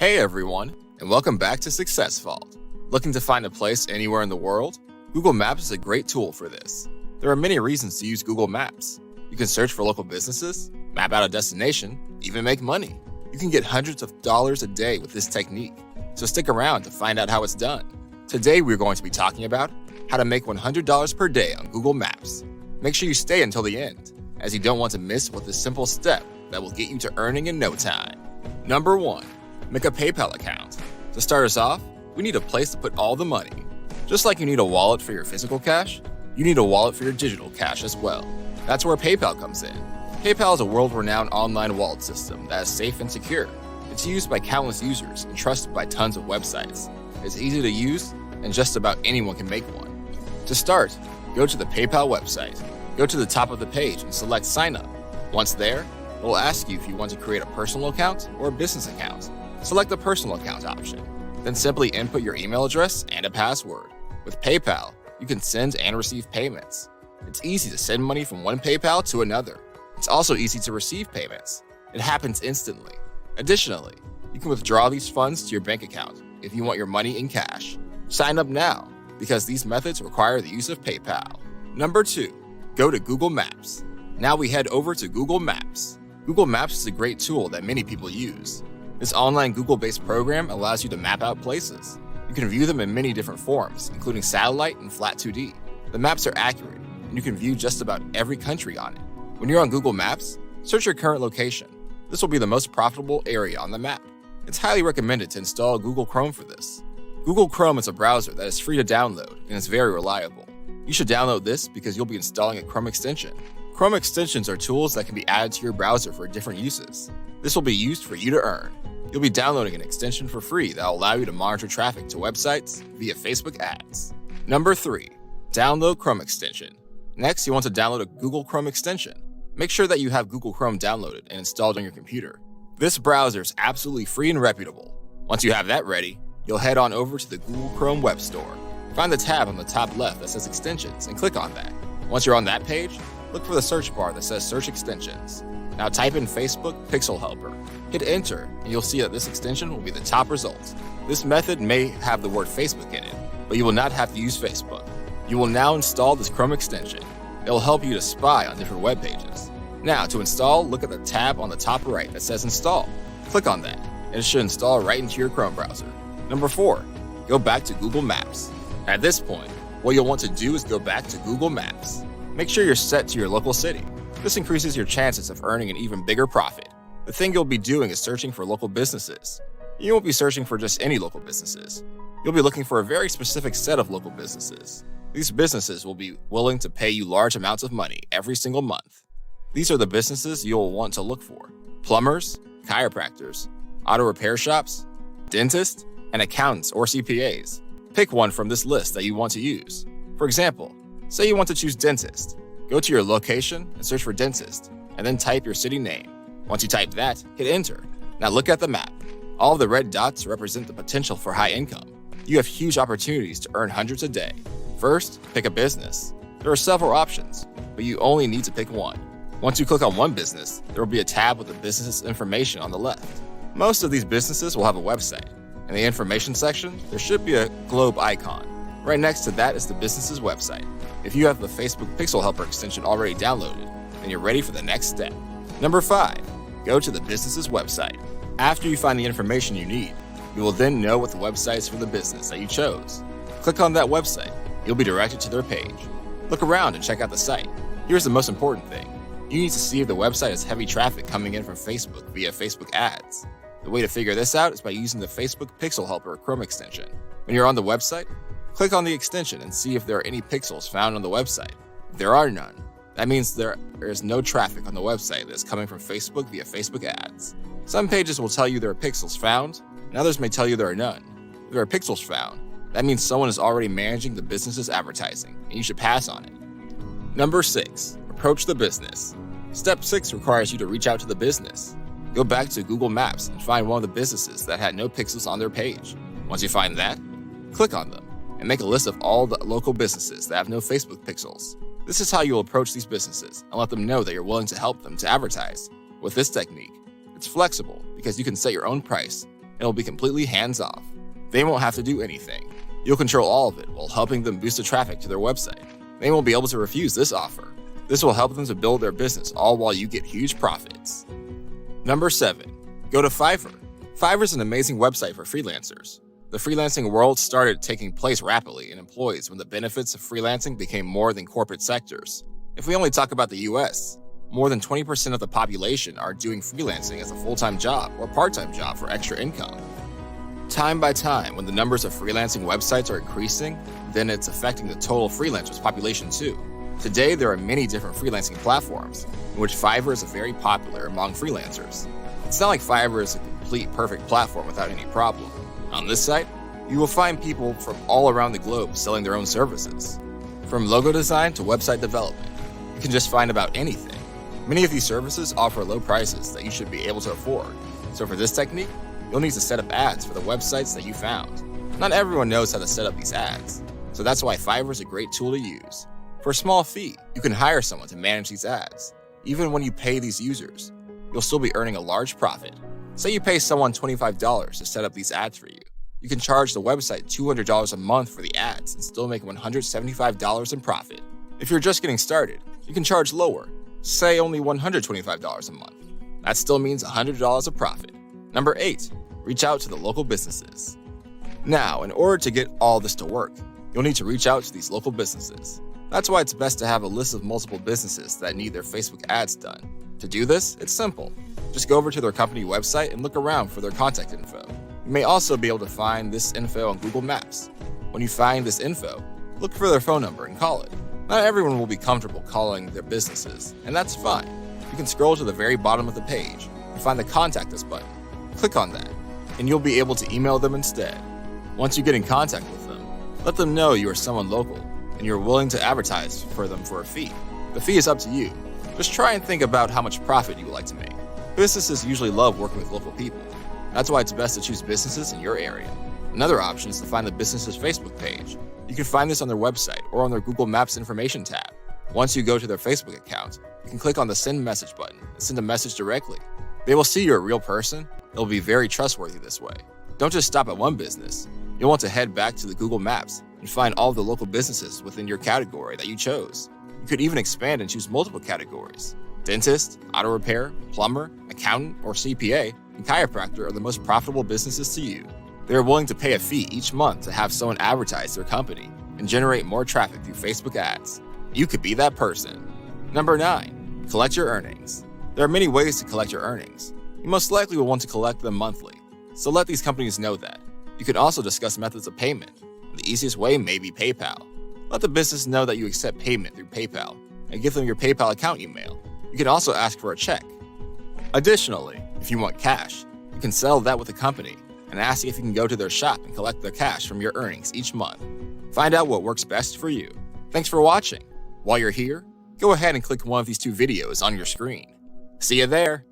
Hey everyone, and welcome back to successvault. Looking to find a place anywhere in the world? Google Maps is a great tool for this. There are many reasons to use Google Maps. You can search for local businesses, map out a destination, even make money. You can get hundreds of dollars a day with this technique, so stick around to find out how it's done. Today we're going to be talking about how to make $100 per day on Google Maps. Make sure you stay until the end, as you don't want to miss with this simple step that will get you to earning in no time. Number 1. Make a PayPal account. To start us off, we need a place to put all the money. Just like you need a wallet for your physical cash, you need a wallet for your digital cash as well. That's where PayPal comes in. PayPal is a world-renowned online wallet system that is safe and secure. It's used by countless users and trusted by tons of websites. It's easy to use, and just about anyone can make one. To start, go to the PayPal website. Go to the top of the page and select Sign Up. Once there, it will ask you if you want to create a personal account or a business account. Select the personal account option. Then simply input your email address and a password. With PayPal, you can send and receive payments. It's easy to send money from one PayPal to another. It's also easy to receive payments. It happens instantly. Additionally, you can withdraw these funds to your bank account if you want your money in cash. Sign up now, because these methods require the use of PayPal. Number 2. Go to Google Maps. Now we head over to Google Maps. Google Maps is a great tool that many people use. This online Google-based program allows you to map out places. You can view them in many different forms, including satellite and flat 2D. The maps are accurate, and you can view just about every country on it. When you're on Google Maps, search your current location. This will be the most profitable area on the map. It's highly recommended to install Google Chrome for this. Google Chrome is a browser that is free to download and is very reliable. You should download this because you'll be installing a Chrome extension. Chrome extensions are tools that can be added to your browser for different uses. This will be used for you to earn. You'll be downloading an extension for free that will allow you to monitor traffic to websites via Facebook ads. Number 3. Download Chrome extension. Next, you want to download a Google Chrome extension. Make sure that you have Google Chrome downloaded and installed on your computer. This browser is absolutely free and reputable. Once you have that ready, you'll head on over to the Google Chrome Web Store. Find the tab on the top left that says Extensions and click on that. Once you're on that page, look for the search bar that says Search Extensions. Now type in Facebook Pixel Helper. Hit enter, and you'll see that this extension will be the top result. This method may have the word Facebook in it, but you will not have to use Facebook. You will now install this Chrome extension. It will help you to spy on different web pages. Now, to install, look at the tab on the top right that says Install. Click on that, and it should install right into your Chrome browser. Number 4. Go back to Google Maps. At this point, what you'll want to do is go back to Google Maps. Make sure you're set to your local city. This increases your chances of earning an even bigger profit. The thing you'll be doing is searching for local businesses. You won't be searching for just any local businesses. You'll be looking for a very specific set of local businesses. These businesses will be willing to pay you large amounts of money every single month. These are the businesses you'll want to look for: plumbers, chiropractors, auto repair shops, dentists, and accountants or CPAs. Pick one from this list that you want to use. For example, say you want to choose dentist. Go to your location and search for dentist, and then type your city name. Once you type that, hit enter. Now look at the map. All of the red dots represent the potential for high income. You have huge opportunities to earn hundreds a day. First, pick a business. There are several options, but you only need to pick one. Once you click on one business, there will be a tab with the business's information on the left. Most of these businesses will have a website. In the information section, there should be a globe icon. Right next to that is the business's website. If you have the Facebook Pixel Helper extension already downloaded, then you're ready for the next step. Number 5. Go to the business's website. After you find the information you need, you will then know what the website is for the business that you chose. Click on that website. You'll be directed to their page. Look around and check out the site. Here's the most important thing. You need to see if the website has heavy traffic coming in from Facebook via Facebook ads. The way to figure this out is by using the Facebook Pixel Helper Chrome extension. When you're on the website, click on the extension and see if there are any pixels found on the website. If there are none, that means there is no traffic on the website that is coming from Facebook via Facebook ads. Some pages will tell you there are pixels found, and others may tell you there are none. If there are pixels found, that means someone is already managing the business's advertising, and you should pass on it. Number 6. Approach the business. Step 6 requires you to reach out to the business. Go back to Google Maps and find one of the businesses that had no pixels on their page. Once you find that, click on them and make a list of all the local businesses that have no Facebook pixels. This is how you'll approach these businesses and let them know that you're willing to help them to advertise. With this technique, it's flexible because you can set your own price and it'll be completely hands-off. They won't have to do anything. You'll control all of it while helping them boost the traffic to their website. They won't be able to refuse this offer. This will help them to build their business all while you get huge profits. Number 7. Go to Fiverr. Fiverr is an amazing website for freelancers. The freelancing world started taking place rapidly in employees when the benefits of freelancing became more than corporate sectors. If we only talk about the US, more than 20% of the population are doing freelancing as a full-time job or part-time job for extra income. Time by time, when the numbers of freelancing websites are increasing, then it's affecting the total freelancers population too. Today, there are many different freelancing platforms, in which Fiverr is very popular among freelancers. It's not like Fiverr is a complete perfect platform without any problem. On this site, you will find people from all around the globe selling their own services. From logo design to website development, you can just find about anything. Many of these services offer low prices that you should be able to afford. So for this technique, you'll need to set up ads for the websites that you found. Not everyone knows how to set up these ads, so that's why Fiverr is a great tool to use. For a small fee, you can hire someone to manage these ads. Even when you pay these users, you'll still be earning a large profit. Say you pay someone $25 to set up these ads for you. You can charge the website $200 a month for the ads and still make $175 in profit. If you're just getting started, you can charge lower, say only $125 a month. That still means $100 of profit. Number 8, reach out to the local businesses. Now, in order to get all this to work, you'll need to reach out to these local businesses. That's why it's best to have a list of multiple businesses that need their Facebook ads done. To do this, it's simple. Just go over to their company website and look around for their contact info. You may also be able to find this info on Google Maps. When you find this info, look for their phone number and call it. Not everyone will be comfortable calling their businesses, and that's fine. You can scroll to the very bottom of the page and find the Contact Us button. Click on that, and you'll be able to email them instead. Once you get in contact with them, let them know you are someone local and you're willing to advertise for them for a fee. The fee is up to you. Just try and think about how much profit you would like to make. Businesses usually love working with local people. That's why it's best to choose businesses in your area. Another option is to find the business's Facebook page. You can find this on their website or on their Google Maps information tab. Once you go to their Facebook account, you can click on the Send Message button and send a message directly. They will see you're a real person. They'll be very trustworthy this way. Don't just stop at one business. You'll want to head back to the Google Maps and find all the local businesses within your category that you chose. You could even expand and choose multiple categories. Dentist, auto repair, plumber, accountant, or CPA, and chiropractor are the most profitable businesses to you. They are willing to pay a fee each month to have someone advertise their company and generate more traffic through Facebook ads. You could be that person. Number 9, collect your earnings. There are many ways to collect your earnings. You most likely will want to collect them monthly, so let these companies know that. You can also discuss methods of payment. The easiest way may be PayPal. Let the business know that you accept payment through PayPal and give them your PayPal account email. You can also ask for a check. Additionally, if you want cash, you can settle that with the company and ask if you can go to their shop and collect the cash from your earnings each month. Find out what works best for you. Thanks for watching. While you're here, go ahead and click one of these 2 videos on your screen. See you there!